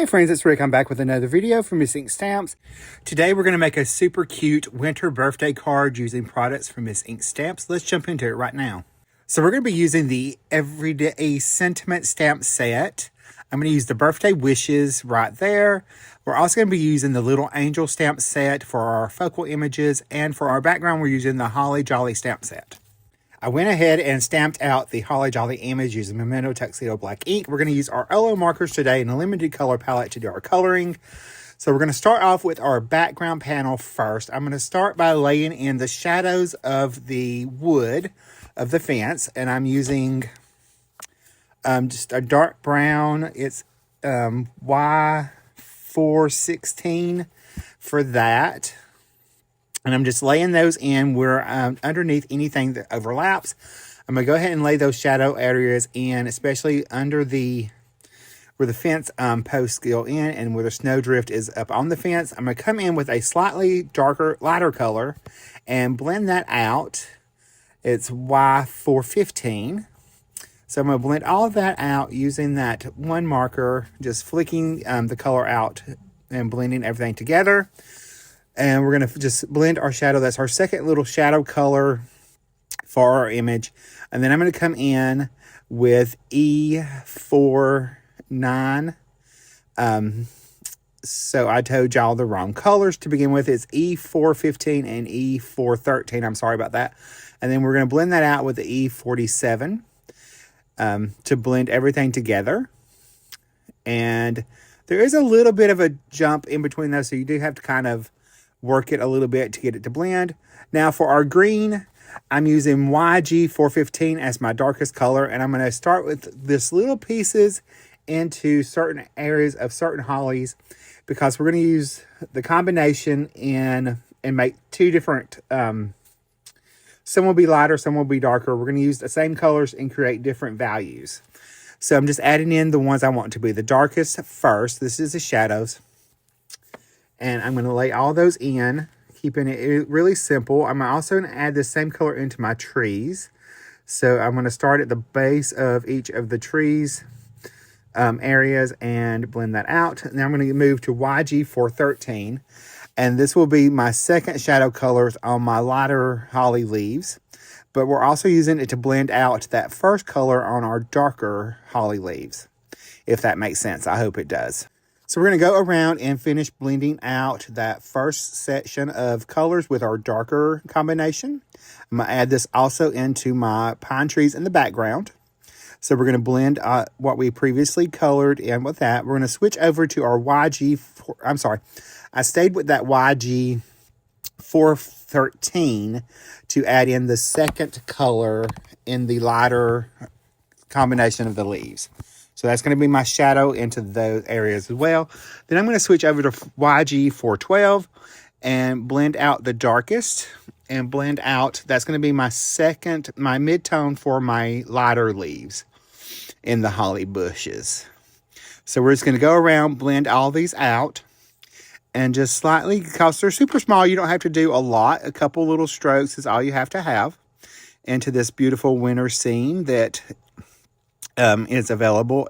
Hey friends, it's Rick. I'm back with another video from Miss Ink Stamps. Today we're going to make a super cute winter birthday card using products from Miss Ink Stamps. Let's jump into it right now. So we're going to be using the Everyday Sentiment Stamp Set. I'm going to use the birthday wishes right there. We're also going to be using the Little Angel Stamp Set for our focal images, and for our background we're using the Holly Jolly Stamp Set. I went ahead and stamped out the Holly Jolly image using Memento Tuxedo Black ink. We're going to use our OLO markers today in a limited color palette to do our coloring. So we're going to start off with our background panel first. I'm going to start by laying in the shadows of the wood of the fence. And I'm using just a dark brown. It's Y416 for that. And I'm just laying those in where underneath anything that overlaps. I'm going to go ahead and lay those shadow areas in, especially under where the fence posts go in and where the snowdrift is up on the fence. I'm going to come in with a slightly darker, lighter color and blend that out. It's Y415. So I'm going to blend all of that out using that one marker, just flicking the color out and blending everything together. And we're going to just blend our shadow. That's our second little shadow color for our image. And then I'm going to come in with E49. So I told y'all the wrong colors to begin with. It's E415 and E413. I'm sorry about that. And then we're going to blend that out with the E47 to blend everything together. And there is a little bit of a jump in between those, so you do have to kind of work it a little bit to get it to blend. Now for our green, I'm using YG415 as my darkest color, and I'm going to start with this little pieces into certain areas of certain hollies, because we're going to use the combination and make two different, some will be lighter, some will be darker. We're going to use the same colors and create different values. So I'm just adding in the ones I want to be the darkest first. This is the shadows. And I'm going to lay all those in, keeping it really simple. I'm also going to add the same color into my trees. So I'm going to start at the base of each of the trees areas and blend that out. Now I'm going to move to YG413. And this will be my second shadow colors on my lighter holly leaves. But we're also using it to blend out that first color on our darker holly leaves, if that makes sense. I hope it does. So we're going to go around and finish blending out that first section of colors with our darker combination. I'm going to add this also into my pine trees in the background. So we're going to blend what we previously colored in with that. We're going to switch over to our I stayed with that YG413 to add in the second color in the lighter combination of the leaves. So that's going to be my shadow into those areas as well. Then I'm going to switch over to YG412 and blend out the darkest and blend out, that's going to be my mid-tone for my lighter leaves in the holly bushes. So we're just going to go around, blend all these out, and just slightly, because they're super small, you don't have to do a lot. A couple little strokes is all you have to have into this beautiful winter scene that is available.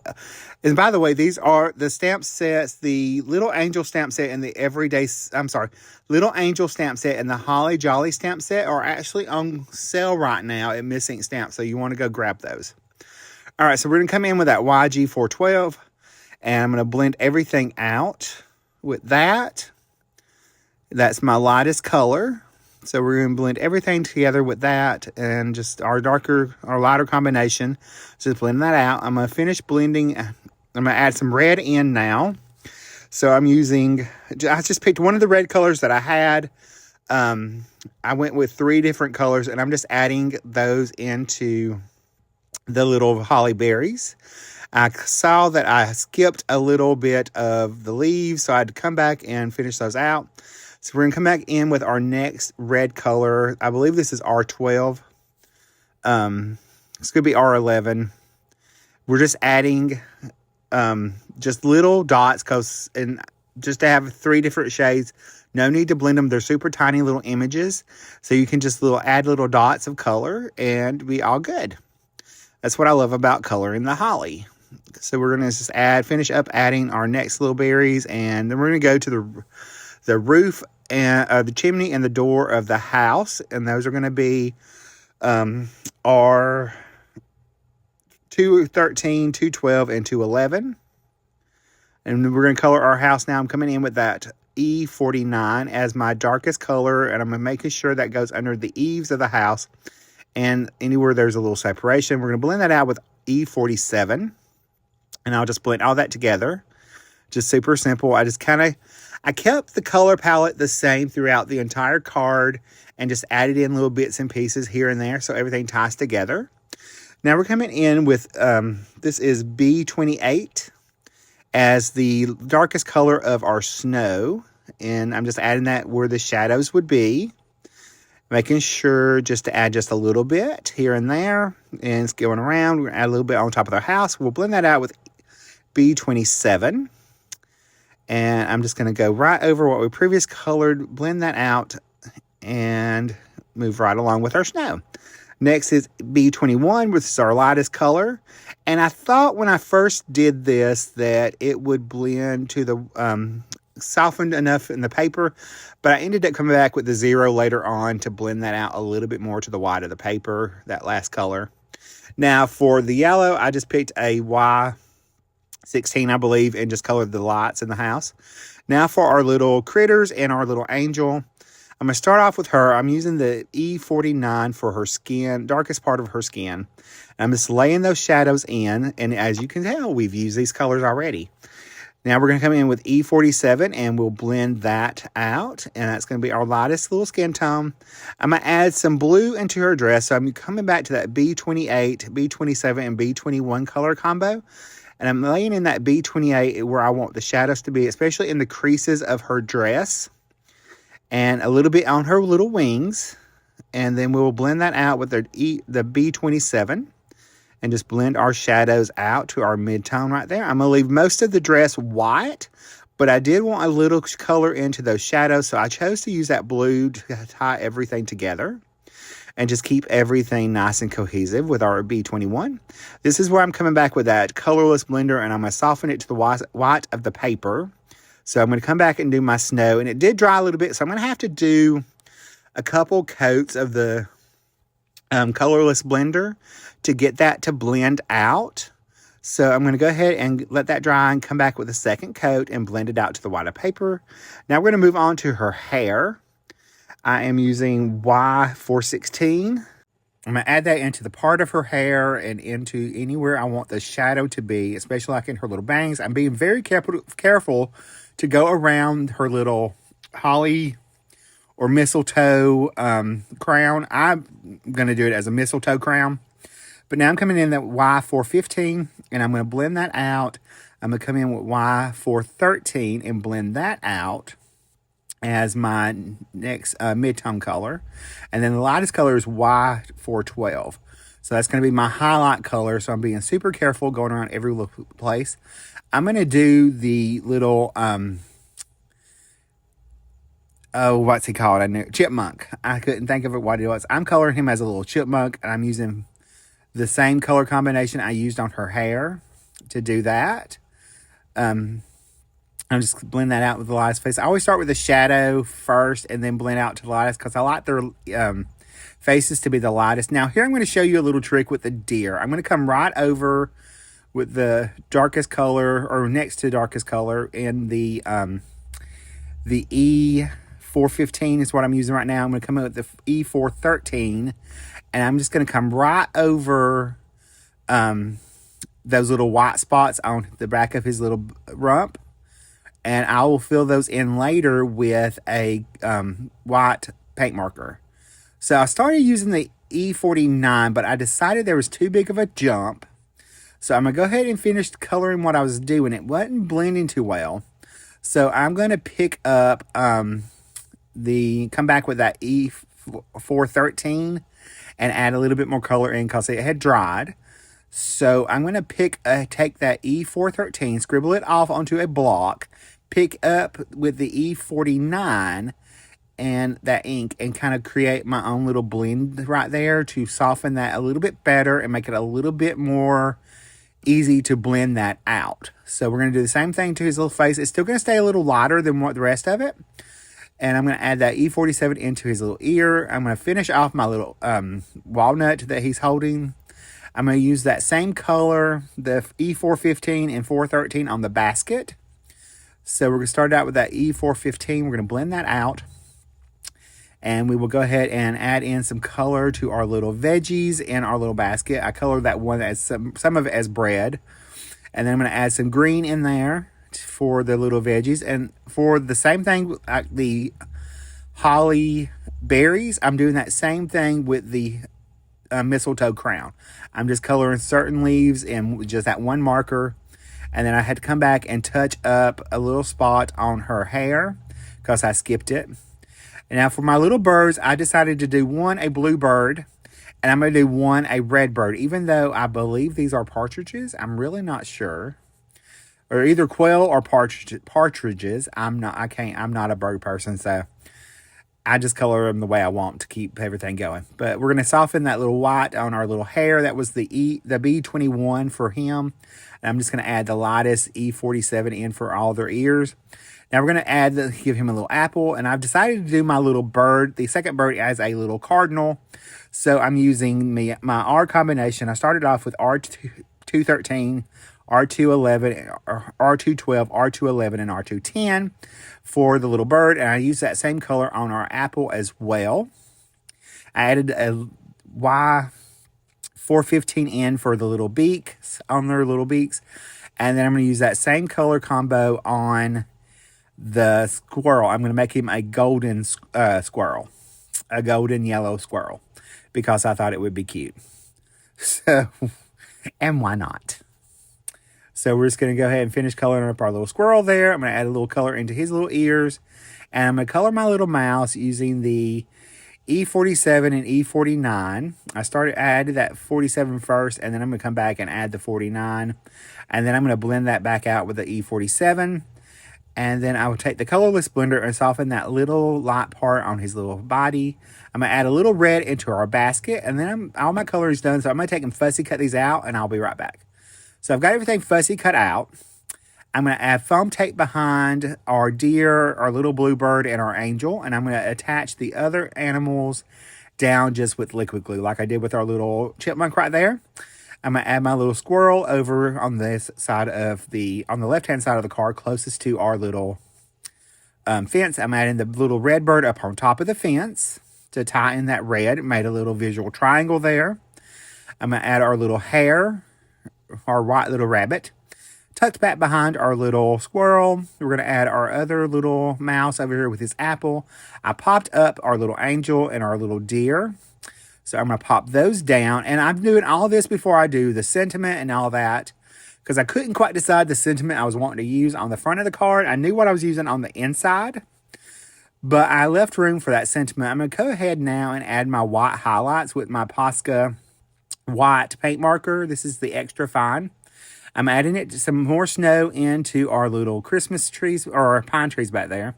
And by the way, these are the stamp sets, the Little Angel Stamp Set and the Little Angel Stamp Set and the Holly Jolly Stamp Set are actually on sale right now at Miss Ink Stamps, so you want to go grab those. All right, so we're going to come in with that YG412, and I'm going to blend everything out with that. That's my lightest color. So we're going to blend everything together with that and just our lighter combination. Just blend that out. I'm going to finish blending. I'm going to add some red in now. So I just picked one of the red colors that I had. I went with 3 different colors, and I'm just adding those into the little holly berries. I saw that I skipped a little bit of the leaves, so I had to come back and finish those out. So we're going to come back in with our next red color. I believe this is R12. It's going to be R11. We're just adding just little dots, just to have 3 different shades. No need to blend them. They're super tiny little images. So you can just add little dots of color and be all good. That's what I love about coloring the holly. So we're going to just finish up adding our next little berries, and then we're going to go to the roof and the chimney and the door of the house, and those are going to be our 213, 212, and 211. And we're going to color our house now. I'm coming in with that E49 as my darkest color, and I'm making sure that goes under the eaves of the house and anywhere there's a little separation. We're going to blend that out with E47, and I'll just blend all that together. Just super simple. I kept the color palette the same throughout the entire card and just added in little bits and pieces here and there so everything ties together. Now we're coming in with, this is B28 as the darkest color of our snow. And I'm just adding that where the shadows would be. Making sure just to add just a little bit here and there. And it's going around. We're going to add a little bit on top of our house. We'll blend that out with B27. And I'm just going to go right over what we previously colored, blend that out, and move right along with our snow. Next is B21, which is our lightest color. And I thought when I first did this that it would blend to the softened enough in the paper, but I ended up coming back with the 0 later on to blend that out a little bit more to the white of the paper, that last color. Now for the yellow, I just picked a Y16, I believe, and just colored the lights in the house. Now for our little critters and our little angel, I'm going to start off with her. I'm using the E49 for her skin, darkest part of her skin. I'm just laying those shadows in, and as you can tell, we've used these colors already. Now we're going to come in with E47, and we'll blend that out, and that's going to be our lightest little skin tone. I'm going to add some blue into her dress, so I'm coming back to that B28, B27, and B21 color combo. And I'm laying in that B28 where I want the shadows to be, especially in the creases of her dress. And a little bit on her little wings. And then we'll blend that out with the B27. And just blend our shadows out to our mid-tone right there. I'm going to leave most of the dress white. But I did want a little color into those shadows. So I chose to use that blue to tie everything together. And just keep everything nice and cohesive with our B21. This is where I'm coming back with that colorless blender, and I'm going to soften it to the white of the paper. So I'm going to come back and do my snow, and it did dry a little bit, so I'm going to have to do a couple coats of the colorless blender to get that to blend out. So I'm going to go ahead and let that dry and come back with a second coat and blend it out to the white of paper. Now we're going to move on to her hair. I am using Y416. I'm going to add that into the part of her hair and into anywhere I want the shadow to be, especially like in her little bangs. I'm being very careful to go around her little holly or mistletoe crown. I'm going to do it as a mistletoe crown. But now I'm coming in that Y415, and I'm going to blend that out. I'm going to come in with Y413 and blend that out as my next mid-tone color. And then the lightest color is Y412. So that's going to be my highlight color. So I'm being super careful going around every little place. I'm going to do the little, what's he called? I knew, chipmunk. I couldn't think of it what it was. I'm coloring him as a little chipmunk, and I'm using the same color combination I used on her hair to do that. I'm just blend that out with the lightest face. I always start with the shadow first and then blend out to the lightest because I like their faces to be the lightest. Now here I'm going to show you a little trick with the deer. I'm going to come right over with the darkest color, or next to darkest color, in the E415 is what I'm using right now. I'm going to come in with the E413, and I'm just going to come right over those little white spots on the back of his little rump. And I will fill those in later with a white paint marker. So I started using the E49, but I decided there was too big of a jump. So I'm going to go ahead and finish coloring what I was doing. It wasn't blending too well. So I'm going to pick up come back with that E413 and add a little bit more color in because it had dried. So I'm going to take that E413, scribble it off onto a block, pick up with the E49 and that ink, and kind of create my own little blend right there to soften that a little bit better and make it a little bit more easy to blend that out. So we're going to do the same thing to his little face. It's still going to stay a little lighter than what the rest of it. And I'm going to add that E47 into his little ear. I'm going to finish off my little walnut that he's holding. I'm going to use that same color, the E415 and 413 on the basket. So we're going to start out with that E415. We're going to blend that out. And we will go ahead and add in some color to our little veggies in our little basket. I colored that one as some of it as bread. And then I'm going to add some green in there for the little veggies. And for the same thing, like the holly berries, I'm doing that same thing with the mistletoe crown. I'm just coloring certain leaves in just that one marker. And then I had to come back and touch up a little spot on her hair because I skipped it. And now for my little birds, I decided to do one a blue bird, and I'm going to do one a red bird. Even though I believe these are partridges, I'm really not sure. Or either quail or partridges. I'm not a bird person, so I just color them the way I want to keep everything going. But we're going to soften that little white on our little hair. That was the B21 for him. And I'm just going to add the lightest E47 in for all their ears. Now we're going to give him a little apple. And I've decided to do my little bird, the second bird, as a little cardinal. So I'm using my R combination. I started off with R213, R211, R212, R211, and R210 for the little bird. And I used that same color on our apple as well. I added a Y415 in for the little beaks, on their little beaks. And then I'm going to use that same color combo on the squirrel. I'm going to make him a golden squirrel, a golden yellow squirrel, because I thought it would be cute. So, and why not? So we're just going to go ahead and finish coloring up our little squirrel there. I'm going to add a little color into his little ears. And I'm going to color my little mouse using the E47 and E49. I added that 47 first, and then I'm going to come back and add the 49. And then I'm going to blend that back out with the E47. And then I will take the colorless blender and soften that little light part on his little body. I'm going to add a little red into our basket. And then all my color is done. So I'm going to take and fussy cut these out, and I'll be right back. So I've got everything fussy cut out. I'm going to add foam tape behind our deer, our little bluebird, and our angel. And I'm going to attach the other animals down just with liquid glue, like I did with our little chipmunk right there. I'm going to add my little squirrel over on this side of on the left-hand side of the card, closest to our little fence. I'm adding the little red bird up on top of the fence to tie in that red. Made a little visual triangle there. I'm going to add our little hare, our white little rabbit, tucked back behind our little squirrel. We're going to add our other little mouse over here with his apple. I popped up our little angel and our little deer. So I'm going to pop those down. And I'm doing all this before I do the sentiment and all that, because I couldn't quite decide the sentiment I was wanting to use on the front of the card. I knew what I was using on the inside, but I left room for that sentiment. I'm going to go ahead now and add my white highlights with my Posca white paint marker. This is the extra fine. I'm adding some more snow into our little Christmas trees, or our pine trees back there.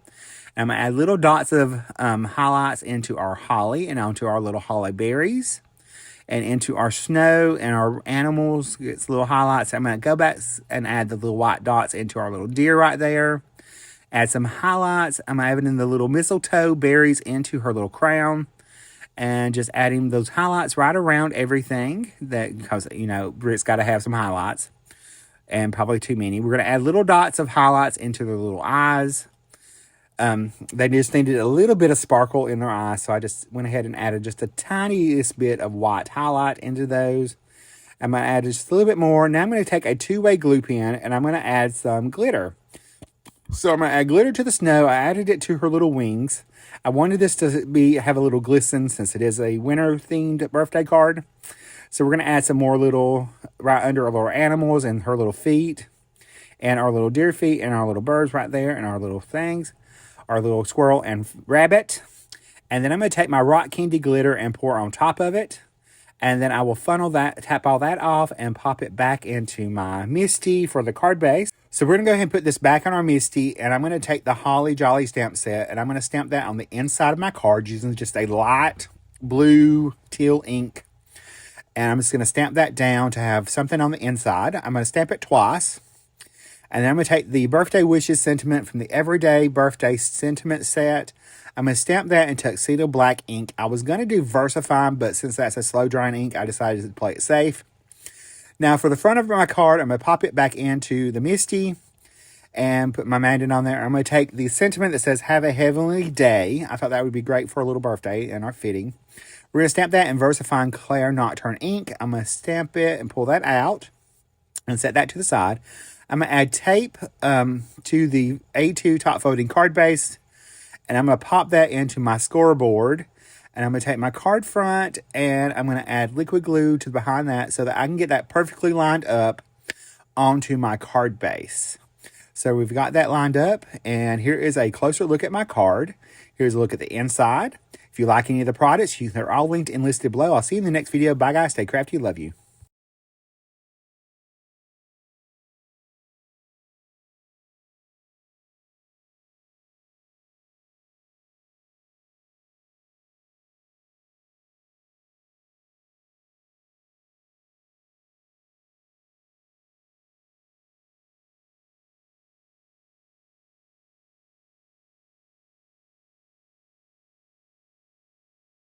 I'm going to add little dots of highlights into our holly and onto our little holly berries and into our snow and our animals. Gets little highlights. I'm going to go back and add the little white dots into our little deer right there. Add some highlights. I'm adding the little mistletoe berries into her little crown and just adding those highlights right around everything, because, you know, Brit's got to have some highlights, and probably too many. We're going to add little dots of highlights into their little eyes. They just needed a little bit of sparkle in their eyes, so I just went ahead and added just a tiniest bit of white highlight into those. I'm going to add just a little bit more. Now I'm going to take a two-way glue pen, and I'm going to add some glitter. So I'm going to add glitter to the snow. I added it to her little wings. I wanted this to have a little glisten, since it is a winter-themed birthday card. So we're going to add some more little right under our little animals and her little feet, and our little deer feet, and our little birds right there, and our little things, our little squirrel and rabbit. And then I'm going to take my rock candy glitter and pour on top of it. And then I will tap all that off and pop it back into my Misty for the card base. So we're going to go ahead and put this back on our Misty. And I'm going to take the Holly Jolly stamp set, and I'm going to stamp that on the inside of my card using just a light blue teal ink. And I'm just going to stamp that down to have something on the inside. I'm going to stamp it twice. And then I'm going to take the Birthday Wishes sentiment from the Everyday Birthday Sentiment set. I'm going to stamp that in Tuxedo Black ink. I was going to do VersaFine, but since that's a slow drying ink, I decided to play it safe. Now for the front of my card, I'm going to pop it back into the Misty and put my Mandan on there. I'm going to take the sentiment that says, have a heavenly day. I thought that would be great for a little birthday and our fitting. We're going to stamp that in VersaFine Claire Nocturne ink. I'm going to stamp it and pull that out and set that to the side. I'm going to add tape to the A2 top folding card base, and I'm going to pop that into my scoreboard. And I'm going to take my card front, and I'm going to add liquid glue to behind that so that I can get that perfectly lined up onto my card base. So we've got that lined up, and here is a closer look at my card. Here's a look at the inside. If you like any of the products, they're all linked and listed below. I'll see you in the next video. Bye, guys. Stay crafty. Love you.